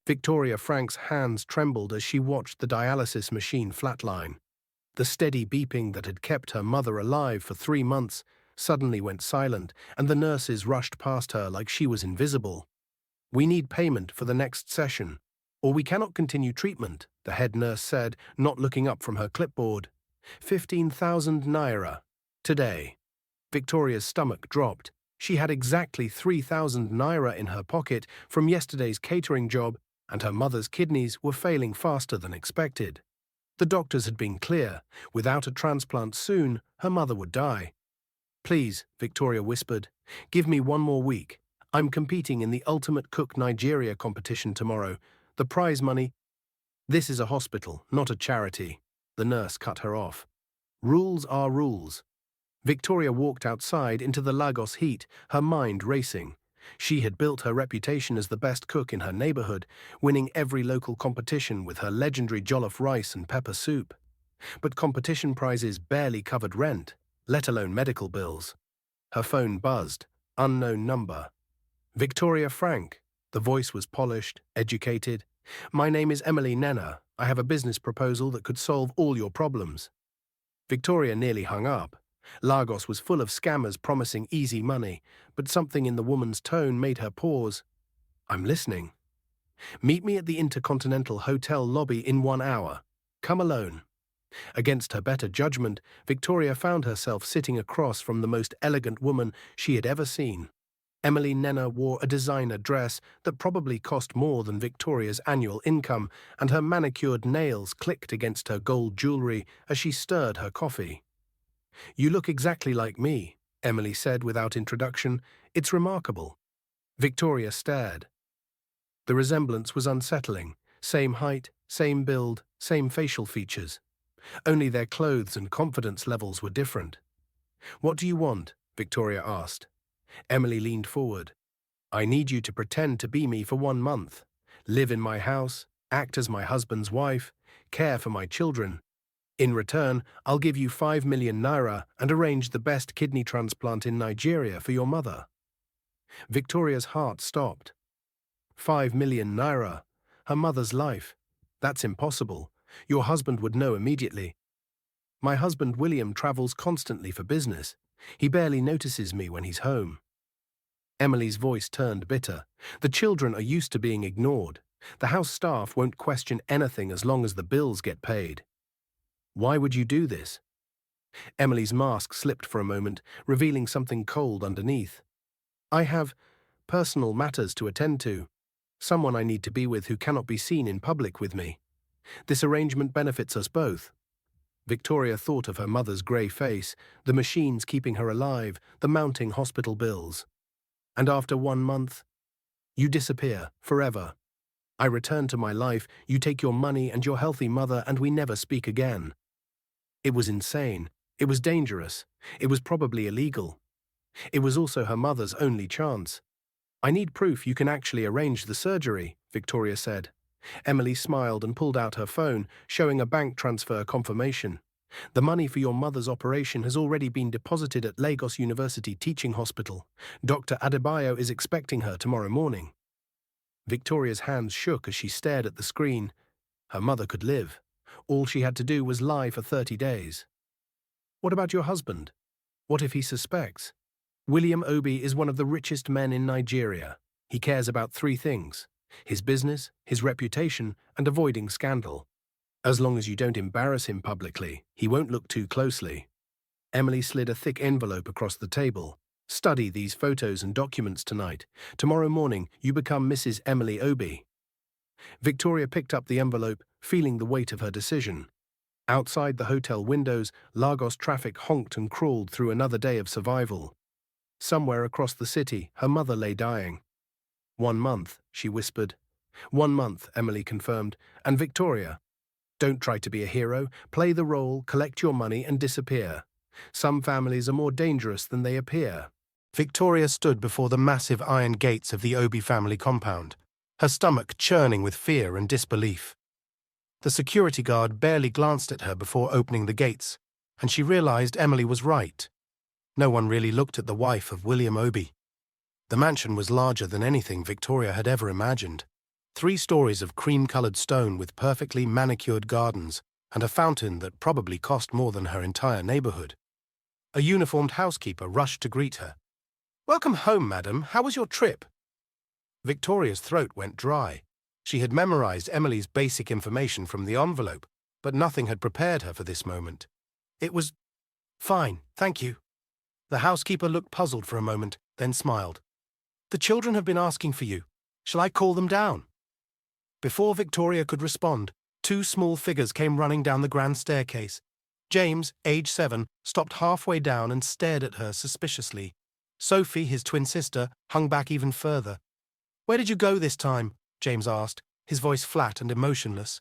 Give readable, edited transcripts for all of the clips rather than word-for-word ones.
Victoria Frank's hands trembled as she watched the dialysis machine flatline. The steady beeping that had kept her mother alive for 3 months suddenly went silent, and the nurses rushed past her like she was invisible. "We need payment for the next session, or we cannot continue treatment," the head nurse said, not looking up from her clipboard. 15,000 naira. Today. Victoria's stomach dropped. She had exactly 3,000 naira in her pocket from yesterday's catering job, and her mother's kidneys were failing faster than expected. The doctors had been clear. Without a transplant soon, her mother would die. "Please," Victoria whispered, "give me 1 more week. I'm competing in the Ultimate Cook Nigeria competition tomorrow. The prize money—" "This is a hospital, not a charity." The nurse cut her off. "Rules are rules." Victoria walked outside into the Lagos heat, her mind racing. She had built her reputation as the best cook in her neighborhood, winning every local competition with her legendary jollof rice and pepper soup. But competition prizes barely covered rent, let alone medical bills. Her phone buzzed. Unknown number. "Victoria Frank." The voice was polished, educated. "My name is Emily Nenna. I have a business proposal that could solve all your problems." Victoria nearly hung up. Lagos was full of scammers promising easy money, but something in the woman's tone made her pause. "I'm listening." "Meet me at the Intercontinental Hotel lobby in 1 hour. Come alone." Against her better judgment, Victoria found herself sitting across from the most elegant woman she had ever seen. Emily Nenna wore a designer dress that probably cost more than Victoria's annual income, and her manicured nails clicked against her gold jewelry as she stirred her coffee. "You look exactly like me," Emily said without introduction. "It's remarkable." Victoria stared. The resemblance was unsettling. Same height, same build, same facial features. Only their clothes and confidence levels were different. "What do you want?" Victoria asked. Emily leaned forward. "I need you to pretend to be me for 1 month. Live in my house, act as my husband's wife, care for my children. In return, I'll give you 5 million naira and arrange the best kidney transplant in Nigeria for your mother." Victoria's heart stopped. 5 million naira. Her mother's life. That's impossible. Your husband would know immediately. "My husband William travels constantly for business. He barely notices me when he's home." Emily's voice turned bitter. "The children are used to being ignored. The house staff won't question anything as long as the bills get paid." "Why would you do this?" Emily's mask slipped for a moment, revealing something cold underneath. "I have personal matters to attend to. Someone I need to be with who cannot be seen in public with me. This arrangement benefits us both." Victoria thought of her mother's grey face, the machines keeping her alive, the mounting hospital bills. "And after 1 month, you disappear, forever. I return to my life, you take your money and your healthy mother, and we never speak again." It was insane. It was dangerous. It was probably illegal. It was also her mother's only chance. "I need proof you can actually arrange the surgery," Victoria said. Emily smiled and pulled out her phone, showing a bank transfer confirmation. "The money for your mother's operation has already been deposited at Lagos University Teaching Hospital. Dr. Adebayo is expecting her tomorrow morning." Victoria's hands shook as she stared at the screen. Her mother could live. All she had to do was lie for 30 days. "What about your husband? What if he suspects?" "William Obi is one of the richest men in Nigeria. He cares about 3 things: his business, his reputation, and avoiding scandal. As long as you don't embarrass him publicly, he won't look too closely." Emily slid a thick envelope across the table. "Study these photos and documents tonight. Tomorrow morning, you become Mrs. Emily Obi." Victoria picked up the envelope, feeling the weight of her decision. Outside the hotel windows, Lagos traffic honked and crawled through another day of survival. Somewhere across the city, her mother lay dying. 1 month, she whispered. 1 month, Emily confirmed. "And Victoria, don't try to be a hero. Play the role, collect your money, and disappear. Some families are more dangerous than they appear." Victoria stood before the massive iron gates of the Obi family compound, her stomach churning with fear and disbelief. The security guard barely glanced at her before opening the gates, and she realized Emily was right. No one really looked at the wife of William Obi. The mansion was larger than anything Victoria had ever imagined. 3 stories of cream-colored stone with perfectly manicured gardens and a fountain that probably cost more than her entire neighborhood. A uniformed housekeeper rushed to greet her. "Welcome home, madam. How was your trip?" Victoria's throat went dry. She had memorized Emily's basic information from the envelope, but nothing had prepared her for this moment. "It was fine, thank you." The housekeeper looked puzzled for a moment, then smiled. "The children have been asking for you. Shall I call them down?" Before Victoria could respond, 2 small figures came running down the grand staircase. James, age 7, stopped halfway down and stared at her suspiciously. Sophie, his twin sister, hung back even further. "Where did you go this time?" James asked, his voice flat and emotionless.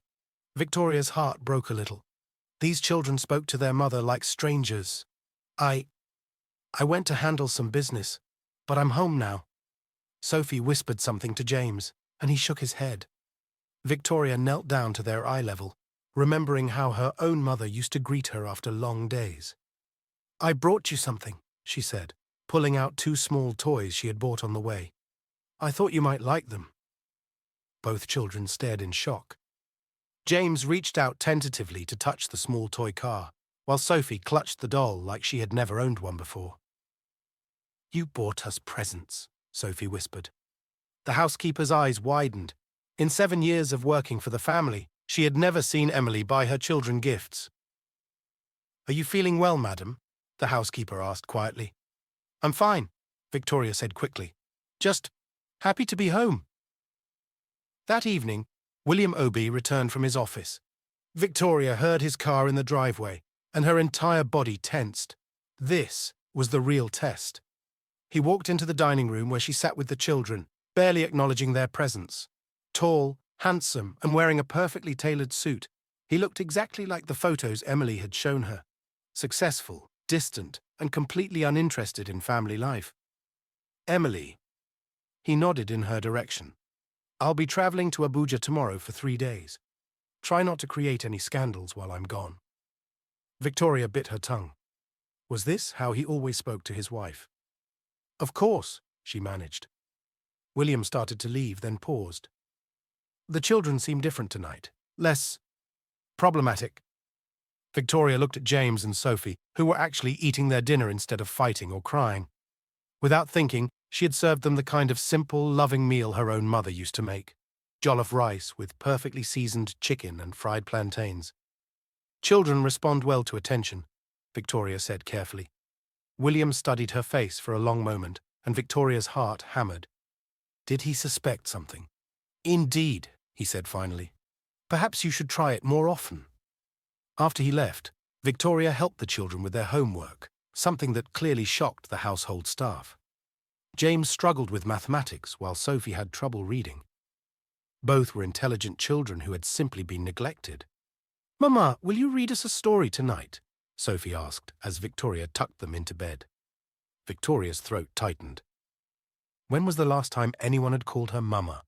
Victoria's heart broke a little. These children spoke to their mother like strangers. I went to handle some business, but I'm home now." Sophie whispered something to James, and he shook his head. Victoria knelt down to their eye level, remembering how her own mother used to greet her after long days. "I brought you something," she said, pulling out 2 small toys she had bought on the way. "I thought you might like them." Both children stared in shock. James reached out tentatively to touch the small toy car, while Sophie clutched the doll like she had never owned one before. "You bought us presents," Sophie whispered. The housekeeper's eyes widened. In 7 years of working for the family, she had never seen Emily buy her children gifts. "Are you feeling well, madam?" the housekeeper asked quietly. "I'm fine," Victoria said quickly. "Just happy to be home." That evening, William Obi returned from his office. Victoria heard his car in the driveway, and her entire body tensed. This was the real test. He walked into the dining room where she sat with the children, barely acknowledging their presence. Tall, handsome, and wearing a perfectly tailored suit, he looked exactly like the photos Emily had shown her. Successful, distant, and completely uninterested in family life. "Emily." He nodded in her direction. "I'll be traveling to Abuja tomorrow for 3 days. Try not to create any scandals while I'm gone." Victoria bit her tongue. Was this how he always spoke to his wife? "Of course," she managed. William started to leave, then paused. "The children seem different tonight. Less problematic." Victoria looked at James and Sophie, who were actually eating their dinner instead of fighting or crying. Without thinking, she had served them the kind of simple, loving meal her own mother used to make. Jollof rice with perfectly seasoned chicken and fried plantains. "Children respond well to attention," Victoria said carefully. William studied her face for a long moment, and Victoria's heart hammered. Did he suspect something? "Indeed," he said finally. "Perhaps you should try it more often." After he left, Victoria helped the children with their homework, something that clearly shocked the household staff. James struggled with mathematics while Sophie had trouble reading. Both were intelligent children who had simply been neglected. "Mama, will you read us a story tonight?" Sophie asked as Victoria tucked them into bed. Victoria's throat tightened. When was the last time anyone had called her Mama?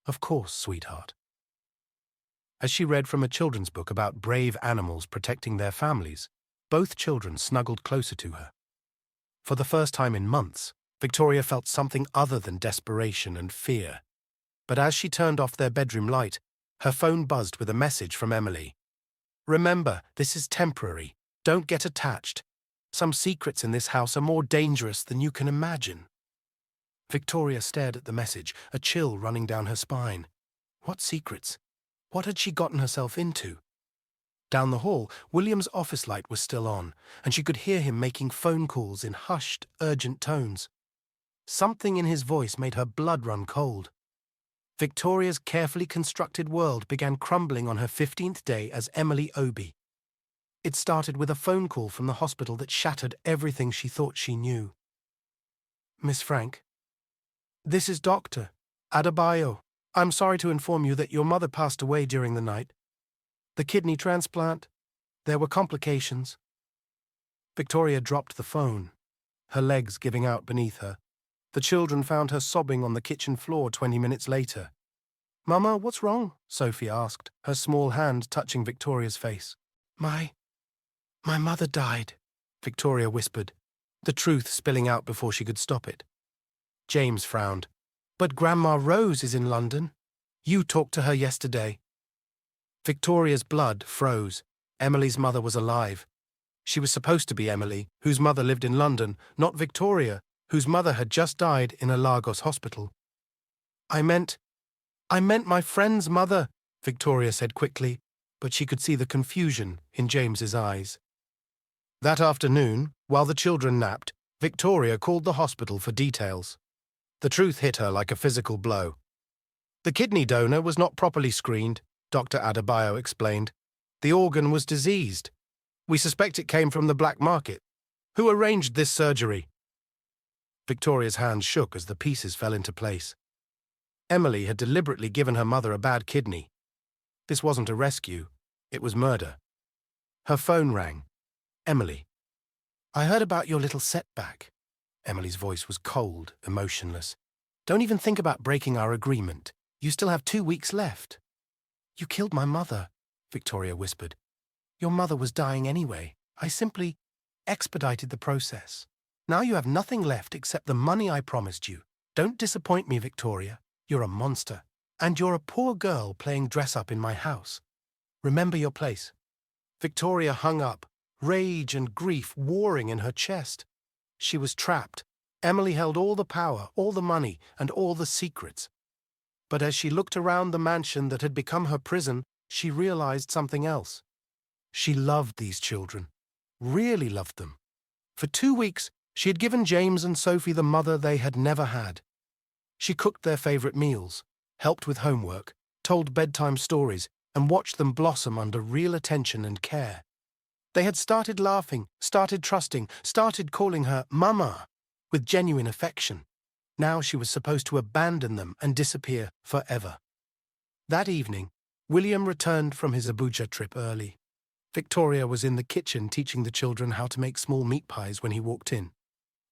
"Of course, sweetheart." As she read from a children's book about brave animals protecting their families, both children snuggled closer to her. For the first time in months, Victoria felt something other than desperation and fear. But as she turned off their bedroom light, her phone buzzed with a message from Emily. "Remember, this is temporary. Don't get attached. Some secrets in this house are more dangerous than you can imagine." Victoria stared at the message, a chill running down her spine. What secrets? What had she gotten herself into? Down the hall, William's office light was still on, and she could hear him making phone calls in hushed, urgent tones. Something in his voice made her blood run cold. Victoria's carefully constructed world began crumbling on her 15th day as Emily Obi. It started with a phone call from the hospital that shattered everything she thought she knew. "Miss Frank, this is Dr. Adebayo. I'm sorry to inform you that your mother passed away during the night. The kidney transplant. There were complications." Victoria dropped the phone, her legs giving out beneath her. The children found her sobbing on the kitchen floor 20 minutes later. "Mama, what's wrong?" Sophie asked, her small hand touching Victoria's face. My mother died," Victoria whispered, the truth spilling out before she could stop it. James frowned. "But Grandma Rose is in London." You talked to her yesterday. Victoria's blood froze. Emily's mother was alive. She was supposed to be Emily, whose mother lived in London, not Victoria, whose mother had just died in a Lagos hospital. I meant my friend's mother, Victoria said quickly, but she could see the confusion in James's eyes. That afternoon, while the children napped, Victoria called the hospital for details. The truth hit her like a physical blow. The kidney donor was not properly screened, Dr. Adebayo explained. The organ was diseased. We suspect it came from the black market. Who arranged this surgery? Victoria's hand shook as the pieces fell into place. Emily had deliberately given her mother a bad kidney. This wasn't a rescue. It was murder. Her phone rang. Emily. I heard about your little setback. Emily's voice was cold, emotionless. Don't even think about breaking our agreement. You still have 2 weeks left. You killed my mother, Victoria whispered. Your mother was dying anyway. I simply expedited the process. Now you have nothing left except the money I promised you. Don't disappoint me, Victoria. You're a monster. And you're a poor girl playing dress-up in my house. Remember your place. Victoria hung up, rage and grief warring in her chest. She was trapped. Emily held all the power, all the money, and all the secrets. But as she looked around the mansion that had become her prison, she realized something else. She loved these children, really loved them. For 2 weeks, she had given James and Sophie the mother they had never had. She cooked their favorite meals, helped with homework, told bedtime stories, and watched them blossom under real attention and care. They had started laughing, started trusting, started calling her Mama, with genuine affection. Now she was supposed to abandon them and disappear forever. That evening, William returned from his Abuja trip early. Victoria was in the kitchen teaching the children how to make small meat pies when he walked in.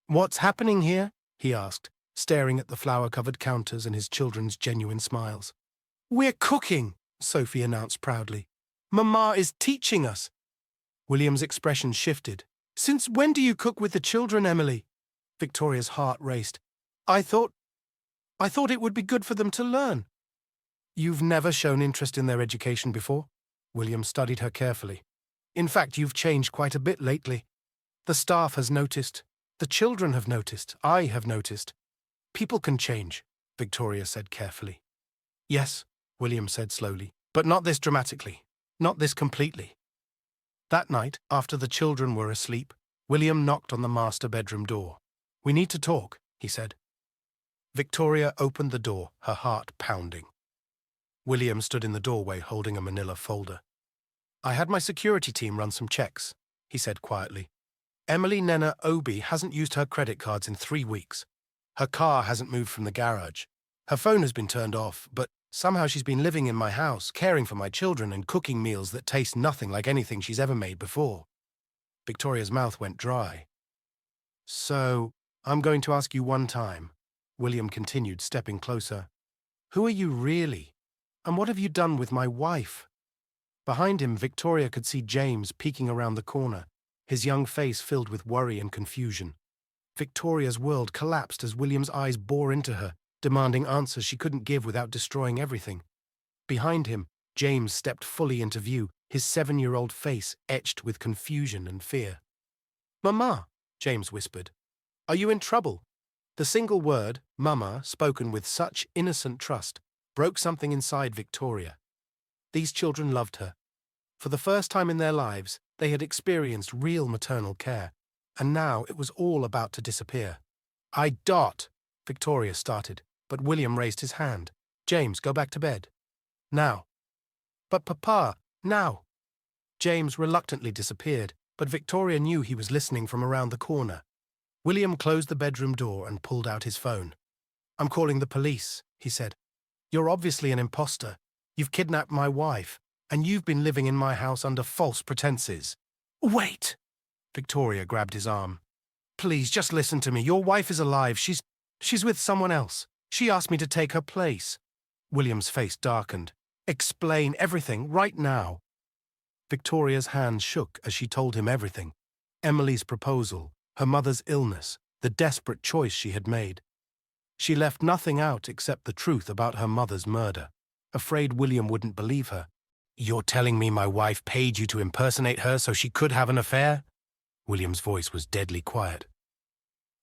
What's happening here? He asked, staring at the flour-covered counters and his children's genuine smiles. We're cooking, Sophie announced proudly. Mama is teaching us. William's expression shifted. Since when do you cook with the children, Emily? Victoria's heart raced. I thought it would be good for them to learn. You've never shown interest in their education before? William studied her carefully. In fact, you've changed quite a bit lately. The staff has noticed. The children have noticed. I have noticed. People can change, Victoria said carefully. Yes, William said slowly, but not this dramatically. Not this completely. That night, after the children were asleep, William knocked on the master bedroom door. We need to talk, he said. Victoria opened the door, her heart pounding. William stood in the doorway holding a manila folder. I had my security team run some checks, he said quietly. Emily Nena Obi hasn't used her credit cards in 3 weeks. Her car hasn't moved from the garage. Her phone has been turned off, but somehow she's been living in my house, caring for my children and cooking meals that taste nothing like anything she's ever made before. Victoria's mouth went dry. So, I'm going to ask you one time, William continued, stepping closer. Who are you really? And what have you done with my wife? Behind him, Victoria could see James peeking around the corner, his young face filled with worry and confusion. Victoria's world collapsed as William's eyes bore into her, demanding answers she couldn't give without destroying everything. Behind him, James stepped fully into view, his 7-year-old face etched with confusion and fear. Mama, James whispered. Are you in trouble? The single word, Mama, spoken with such innocent trust, broke something inside Victoria. These children loved her. For the first time in their lives, they had experienced real maternal care, and now it was all about to disappear. Victoria started, but William raised his hand. James, go back to bed. Now. But Papa, now. James reluctantly disappeared, but Victoria knew he was listening from around the corner. William closed the bedroom door and pulled out his phone. I'm calling the police, he said. You're obviously an imposter. You've kidnapped my wife, and you've been living in my house under false pretenses. Wait! Victoria grabbed his arm. Please, just listen to me. Your wife is alive. She's with someone else. She asked me to take her place. William's face darkened. Explain everything right now. Victoria's hand shook as she told him everything. Emily's proposal, her mother's illness, the desperate choice she had made. She left nothing out except the truth about her mother's murder. afraid William wouldn't believe her. "You're telling me my wife paid you to impersonate her so she could have an affair?" William's voice was deadly quiet.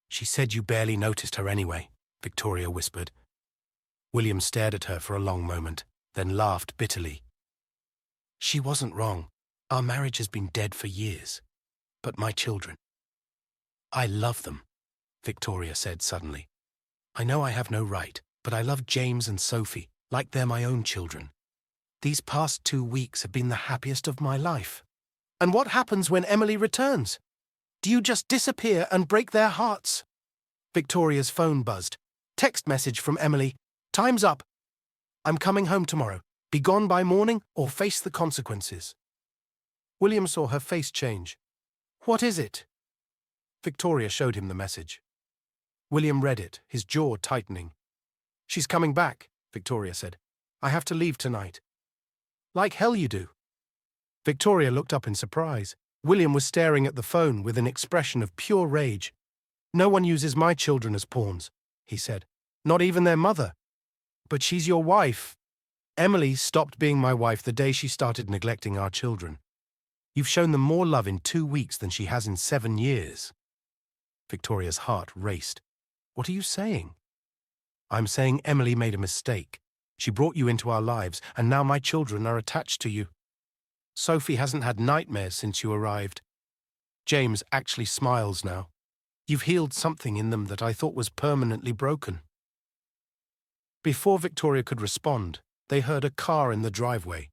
"She said you barely noticed her anyway," Victoria whispered. William stared at her for a long moment, then laughed bitterly. "She wasn't wrong. Our marriage has been dead for years. But my children, I love them," Victoria said suddenly. "I know I have no right, but I love James and Sophie like they're my own children. These past 2 weeks have been the happiest of my life." "And what happens when Emily returns? Do you just disappear and break their hearts?" Victoria's phone buzzed. Text message from Emily. "Time's up. I'm coming home tomorrow. Be gone by morning or face the consequences." William saw her face change. "What is it?" Victoria showed him the message. William read it, his jaw tightening. "She's coming back," Victoria said. "I have to leave tonight." "Like hell you do." Victoria looked up in surprise. William was staring at the phone with an expression of pure rage. "No one uses my children as pawns," he said. "Not even their mother." "But she's your wife." "Emily stopped being my wife the day she started neglecting our children. You've shown them more love in 2 weeks than she has in 7 years. Victoria's heart raced. "What are you saying?" "I'm saying Emily made a mistake. She brought you into our lives, and now my children are attached to you. Sophie hasn't had nightmares since you arrived. James actually smiles now. You've healed something in them that I thought was permanently broken." Before Victoria could respond, they heard a car in the driveway.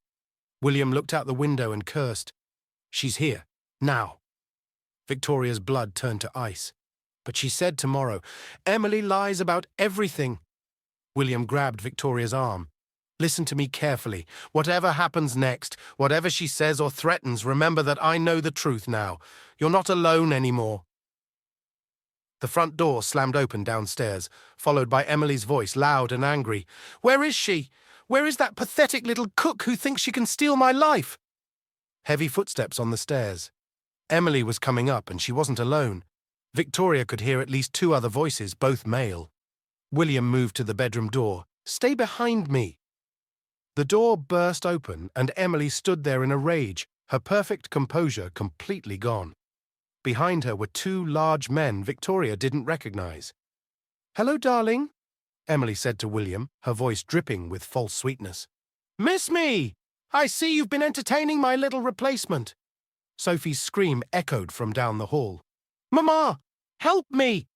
William looked out the window and cursed. "She's here. Now." Victoria's blood turned to ice. "But she said tomorrow. Emily lies about everything." William grabbed Victoria's arm. "Listen to me carefully. Whatever happens next, whatever she says or threatens, remember that I know the truth now. You're not alone anymore." The front door slammed open downstairs, followed by Emily's voice, loud and angry. "Where is she? Where is that pathetic little cook who thinks she can steal my life?" Heavy footsteps on the stairs. Emily was coming up, and she wasn't alone. Victoria could hear at least 2 other voices, both male. William moved to the bedroom door. "Stay behind me." The door burst open, and Emily stood there in a rage, her perfect composure completely gone. Behind her were 2 large men Victoria didn't recognize. "Hello, darling," Emily said to William, her voice dripping with false sweetness. "Miss me! I see you've been entertaining my little replacement." Sophie's scream echoed from down the hall. "Mama, help me!"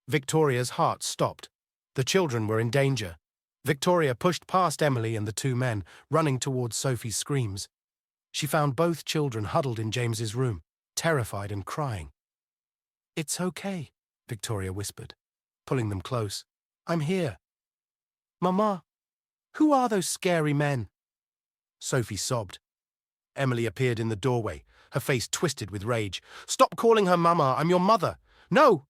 Victoria's heart stopped. The children were in danger. Victoria pushed past Emily and the 2 men, running towards Sophie's screams. She found both children huddled in James's room, terrified and crying. "It's okay," Victoria whispered, pulling them close. "I'm here." "Mama, who are those scary men?" Sophie sobbed. Emily appeared in the doorway, her face twisted with rage. "Stop calling her Mama, I'm your mother." "No!"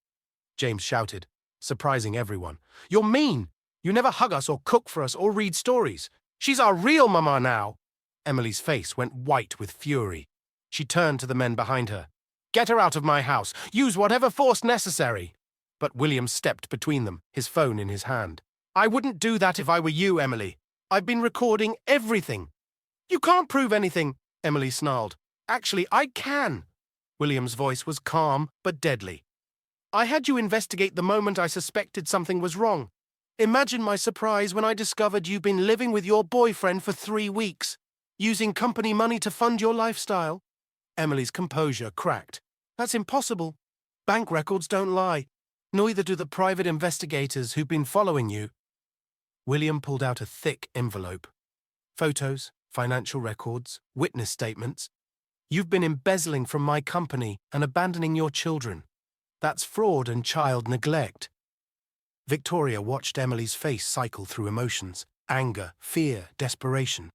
James shouted, surprising everyone. "You're mean! You never hug us or cook for us or read stories. She's our real Mama now." Emily's face went white with fury. She turned to the men behind her. "Get her out of my house. Use whatever force necessary." But William stepped between them, his phone in his hand. "I wouldn't do that if I were you, Emily. I've been recording everything." "You can't prove anything," Emily snarled. "Actually, I can." William's voice was calm but deadly. "I had you investigate the moment I suspected something was wrong. Imagine my surprise when I discovered you've been living with your boyfriend for 3 weeks, using company money to fund your lifestyle." Emily's composure cracked. "That's impossible. Bank records don't lie. Neither do the private investigators who've been following you." William pulled out a thick envelope. "Photos, financial records, witness statements. You've been embezzling from my company and abandoning your children. That's fraud and child neglect." Victoria watched Emily's face cycle through emotions: anger, fear, desperation.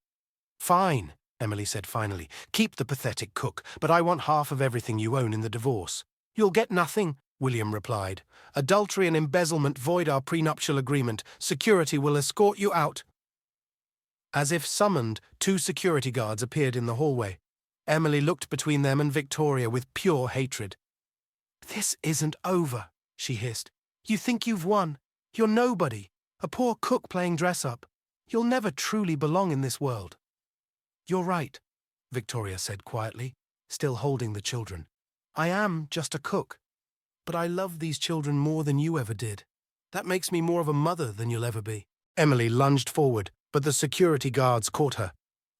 "Fine," Emily said finally. "Keep the pathetic cook, but I want half of everything you own in the divorce." "You'll get nothing," William replied. "Adultery and embezzlement void our prenuptial agreement. Security will escort you out." As if summoned, 2 security guards appeared in the hallway. Emily looked between them and Victoria with pure hatred. "This isn't over," she hissed. "You think you've won. You're nobody, a poor cook playing dress-up. You'll never truly belong in this world. You're right, Victoria said quietly, still holding the children. I am just a cook, but I love these children more than you ever did. That makes me more of a mother than you'll ever be. Emily lunged forward, but the security guards caught her.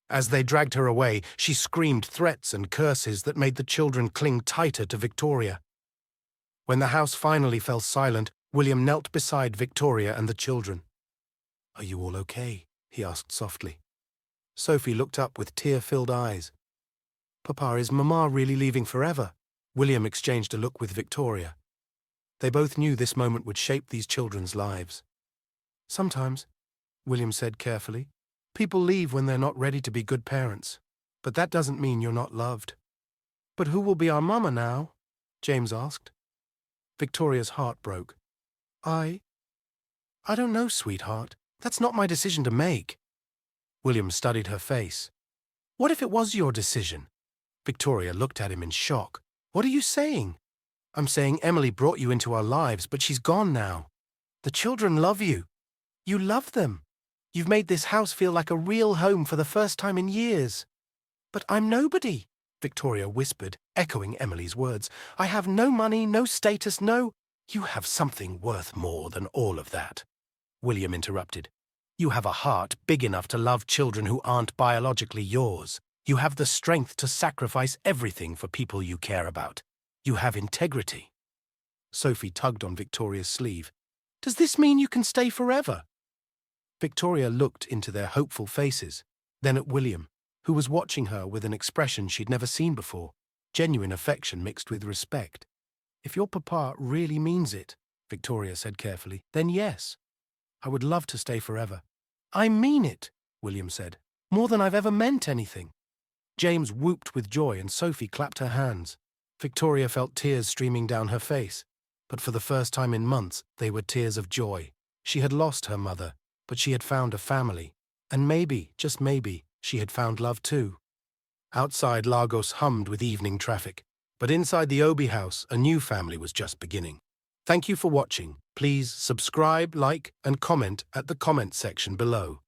As they dragged her away, she screamed threats and curses that made the children cling tighter to Victoria. When the house finally fell silent, William knelt beside Victoria and the children. Are you all okay? He asked softly. Sophie looked up with tear-filled eyes. Papa, is Mama really leaving forever? William exchanged a look with Victoria. They both knew this moment would shape these children's lives. Sometimes, William said carefully, people leave when they're not ready to be good parents. But that doesn't mean you're not loved. But who will be our mama now? James asked. Victoria's heart broke. I don't know, sweetheart. That's not my decision to make. William studied her face. What if it was your decision? Victoria looked at him in shock. What are you saying? I'm saying Emily brought you into our lives, but she's gone now. The children love you. You love them. You've made this house feel like a real home for the first time in years. But I'm nobody, Victoria whispered, echoing Emily's words. I have no money, no status, no— You have something worth more than all of that, William interrupted. You have a heart big enough to love children who aren't biologically yours. You have the strength to sacrifice everything for people you care about. You have integrity. Sophie tugged on Victoria's sleeve. Does this mean you can stay forever? Victoria looked into their hopeful faces, then at William, who was watching her with an expression she'd never seen before, genuine affection mixed with respect. If your papa really means it, Victoria said carefully, then yes, I would love to stay forever. I mean it, William said, more than I've ever meant anything. James whooped with joy and Sophie clapped her hands. Victoria felt tears streaming down her face, but for the first time in months, they were tears of joy. She had lost her mother, but she had found a family, and maybe, just maybe, she had found love too. Outside, Lagos hummed with evening traffic, but inside the Obi house, a new family was just beginning. Thank you for watching. Please subscribe, like, and comment at the comment section below.